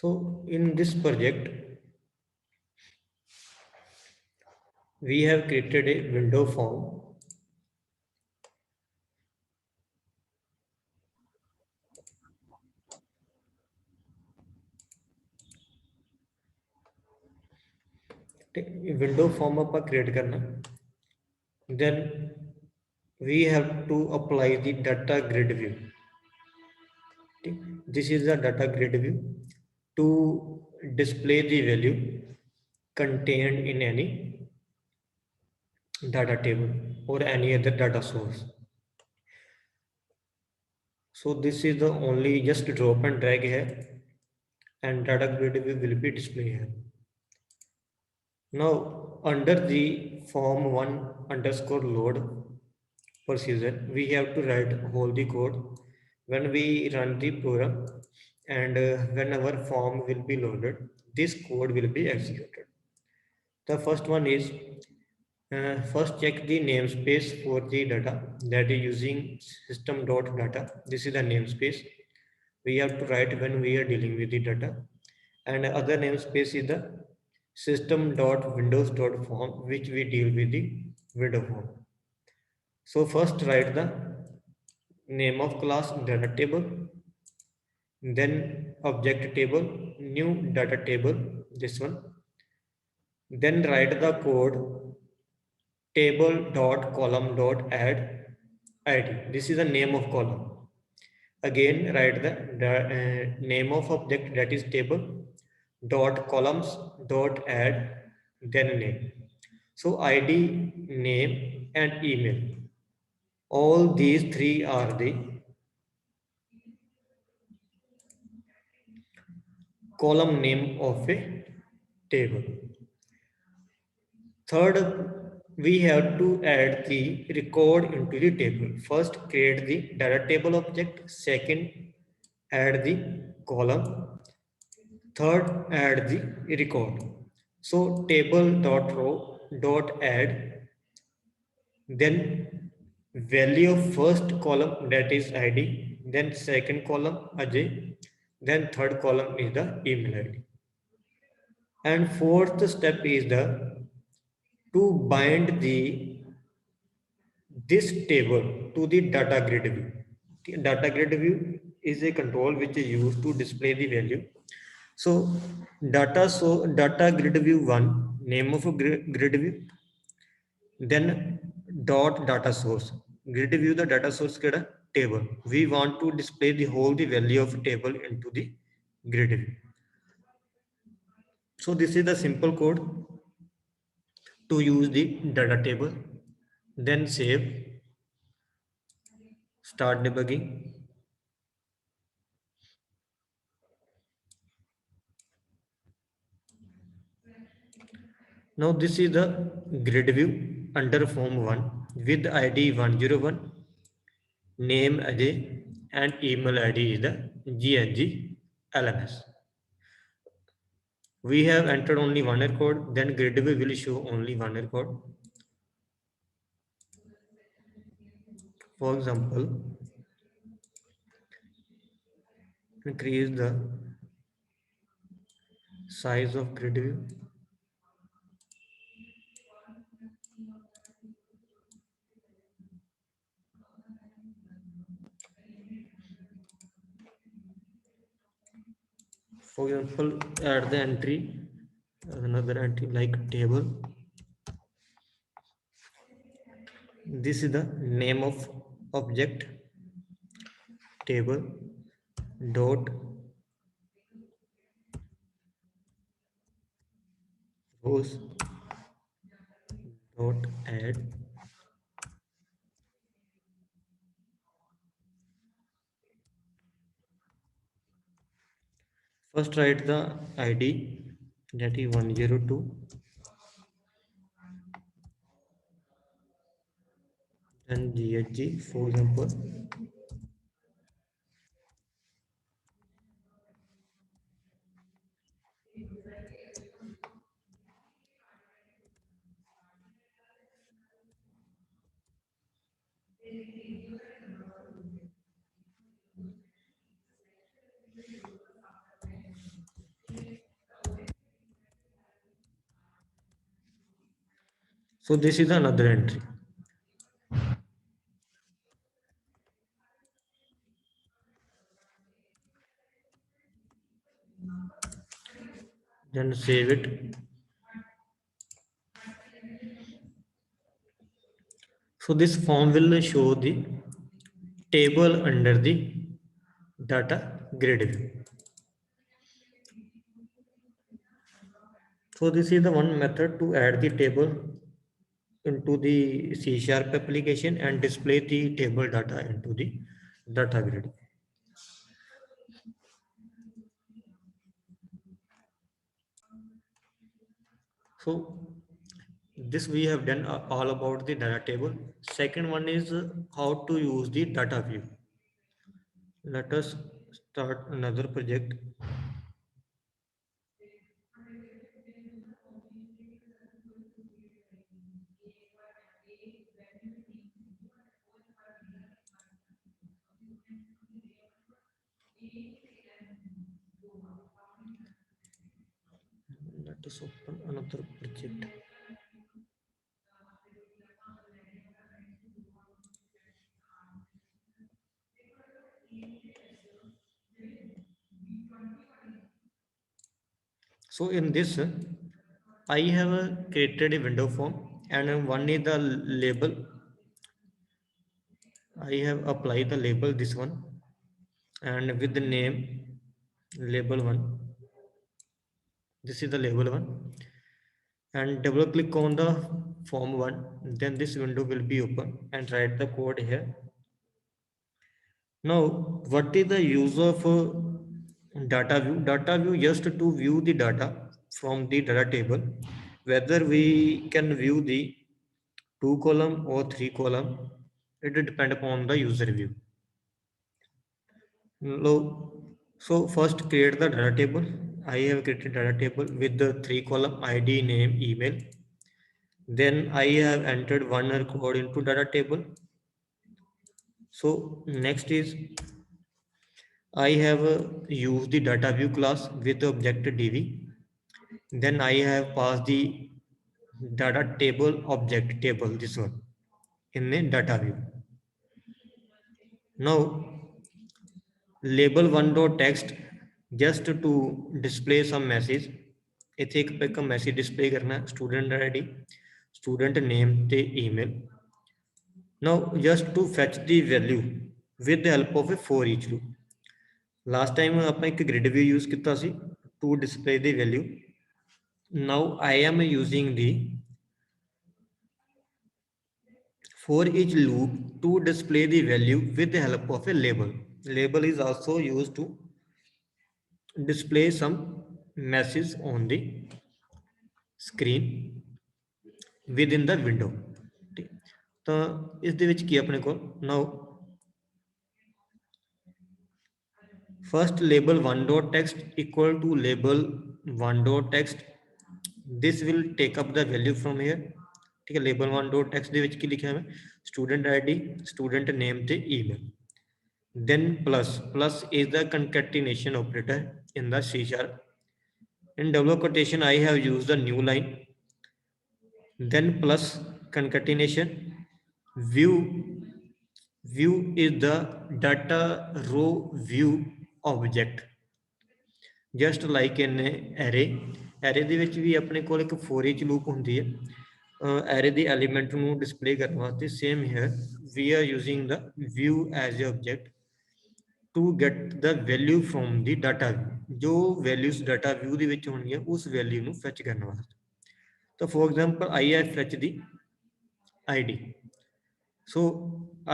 So in this project, we have created a window form. Window form आप create करना, then we have to apply the data grid view. This is the data grid view to display the value contained in any data table or any other data source. So this is the only just drop and drag here, and data grid view will be displayed here. Now under the form 1 underscore load procedure, we have to write all the code when we run the program, and when our form will be loaded, this code will be executed. The first one is first check the namespace for the data that is using system.data. This is the namespace we have to write when we are dealing with the data, and other namespace is the system.windows.form, which we deal with the window form. So first write the name of class data table, then object table, new data table, this one. Then write the code table dot column dot add id. This is the name of column. Again write the name of object, that is table dot columns dot add, then name. So id, name and email, all these three are the column name of a table. Third, we have to add the record into the table. First create the data table object, second add the column, third add the record. So table dot row dot add, then value of first column, that is id, then second column Ajay, then third column is the email id, and fourth step is the to bind the this table to the data grid view. The data grid view is a control which is used to display the value. So data grid view 1, name of a grid view, then dot data source. Grid view the data source keda table. We want to display the whole the value of table into the grid view. So this is the simple code to use the data table. Then save, start debugging. Now this is the grid view under form 1 with ID 101, name Ajay, and email ID is the GNG LMS. We have entered only one error code, then grid view will show only one error code. For example, increase the size of grid view. For example, add the entry, another entry like table. This is the name of object, table dot rows dot add. First write the ID, that is 102, then GHG, for example. So this is another entry. Then save it. So this form will show the table under the data grid view. So this is the one method to add the table into the C# application and display the table data into the data grid. So this we have done all about the data table. Second one is how to use the data view. Let us start another project. Let us open another project. So in this, I have created a window form and one is the label. I have applied the label this one and with the name label one. This is the label one and double click on the form one. Then this window will be open and write the code here. Now, what is the use of data view? Data view just to view the data from the data table, whether we can view the 2 column or 3 column, it will depend upon the user view. Now, so first create the data table. I have created data table with the 3 column ID, name, email. Then I have entered one code into data table. So next is I have used the data view class with the object dv. Then I have passed the data table object table, this one, in the data view. Now label one dot text just to display some message. ਇੱਥੇ ਇੱਕ message display ਕਰਨਾ student ID, student name ਤੇ email. Now just to fetch the value with the help of a for each loop. Last time ਆਪਾਂ ਇੱਕ grid view use ਕੀਤਾ ਸੀ to display the value. Now I am using the for each loop to display the value with the help of a label. Label is also used to display some message on the screen within the window. ਤਾਂ ਇਸ ਦੇ ਵਿੱਚ ਕੀ ਆਪਣੇ ਕੋਲ now first label one dot text equal to label one dot text. This will take up the value from here. ठीक है, label one dot text ਦੇ ਵਿੱਚ ਕੀ ਲਿਖਿਆ ਹੈ student ID, student name ਤੇ email. Then plus is the concatenation operator in the C#. In double quotation I have used the new line. Then plus concatenation view is the data row view object, just like in array ਦੇ ਵਿੱਚ ਵੀ ਆਪਣੇ ਕੋਲ ਇੱਕ for each loop ਹੁੰਦੀ ਹੈ array ਦੇ element ਨੂੰ display ਕਰਨ ਵਾਸਤੇ. Same here we are using the view as a object to get the value from the data view. जो values data view ਦੇ ਵਿੱਚ ਹੋਣਗੀਆਂ ਉਸ value ਨੂੰ fetch ਕਰਨ ਵਾਸਤੇ. तो for example I have fetch the ID. So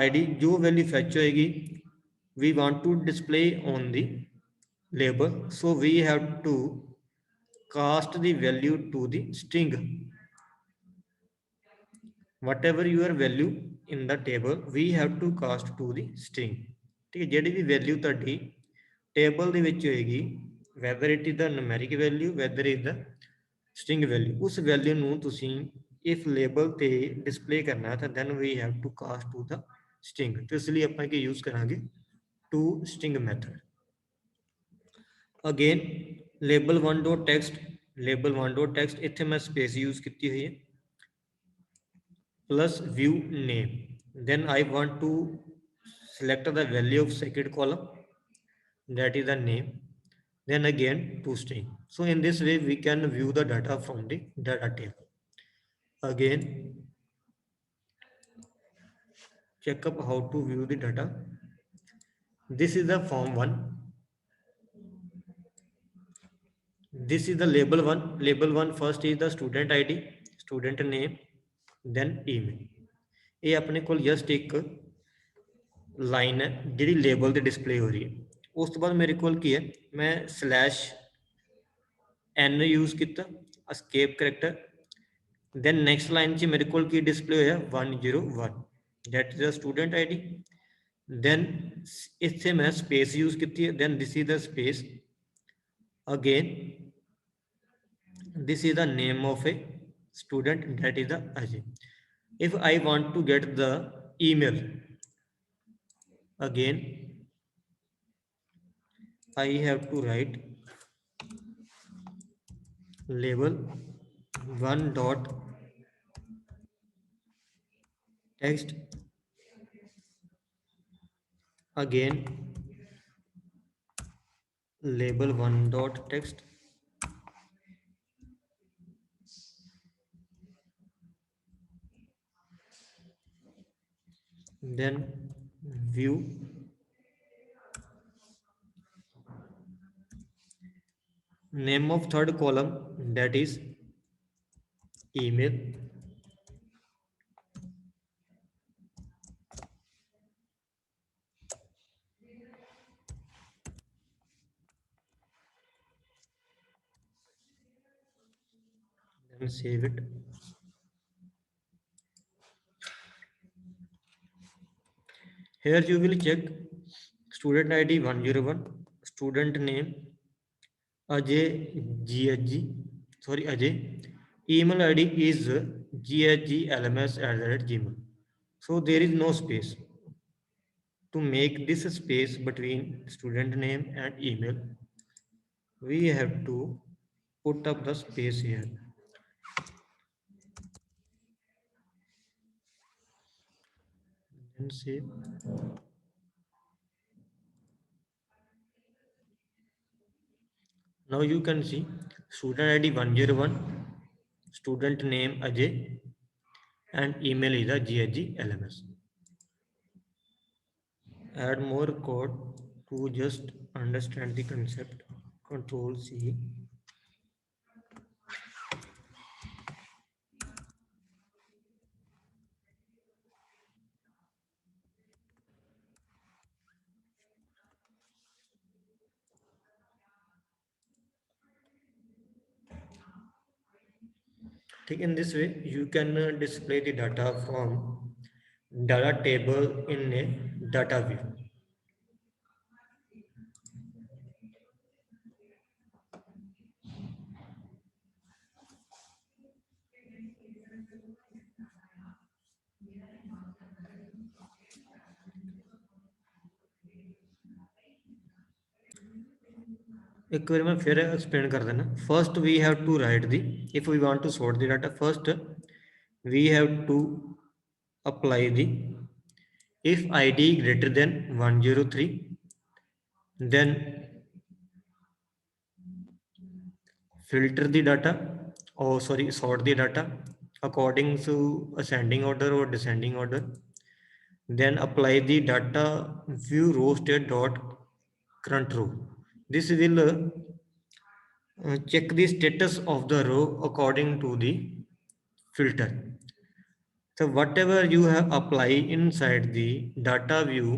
ID जो value fetch होएगी we want to display on the label, so we have to cast the value to the string. Whatever your value in the table we have to cast to the string. ठीक है, ਜਿਹੜੀ ਵੀ value ਤੁਹਾਡੀ table ਦੇ ਵਿੱਚ ਹੋਏਗੀ, whether it is the numeric value, whether it is the string value, ਉਸ value ਨੂੰ ਤੁਸੀਂ if label ਤੇ display ਕਰਨਾ ਹੈ ਤਾਂ then we have to cast to the string. ਤੇ ਇਸ ਲਈ ਆਪਾਂ ਕੀ use ਕਰਾਂਗੇ to string method. Again label one dot text, label one dot text ਇੱਥੇ ਮੈਂ space use ਕੀਤੀ ਹੋਈ ਹੈ. plus view name. Then I want to select the value of second column, that is the name. Then again to string. So in this way we can view the data from the data table. Again, check up how to view the data. This is the form 1. This is the label 1. Label 1 first is the student id, student name, then email. ਇਹ ਆਪਣੇ ਕੋਲ just ਇੱਕ line ਹੈ ਜਿਹੜੀ label ਤੇ display ਹੋ ਰਹੀ ਹੈ। ਉਸ ਤੋਂ ਬਾਅਦ ਮੇਰੇ ਕੋਲ ਕੀ ਹੈ, ਮੈਂ /n यूज किया escape character. then next line च मेरे को डिस्प्ले होया 101, that is the student id। then इत्थे मैं स्पेस यूज की है, then this is the space। again this is the name of a student, that is the Ajay। if I want to get the email, again I have to write label 1 dot text, again label 1 dot text, then view name of third column, that is email, then save it। here you will check student id 101, student name Ajay GHG, sorry Ajay, email id is ghglms@gmail। so there is no space. to make this space between student name and email, we have to put up the space here and save। now you can see student id 101, student name Ajay, and email is a ghglms। add more code to just understand the concept, control C। in this way you can display the data from data table in a data view। एक बार मैं फिर explain कर देना। First we have to write the, if we want to sort the data, first we have to apply the if id greater than 103, then filter the data, or sorry, sort the data according to ascending order or descending order। then apply the data view row state dot current row। this will check the status of the row according to the filter। so whatever you have applied inside the data view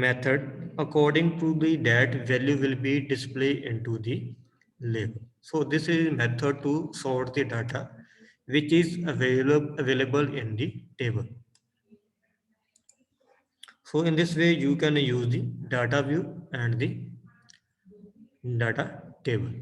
method, according to the that value will be displayed into the label। so this is method to sort the data which is available in the table। so in this way you can use the data view and the data table।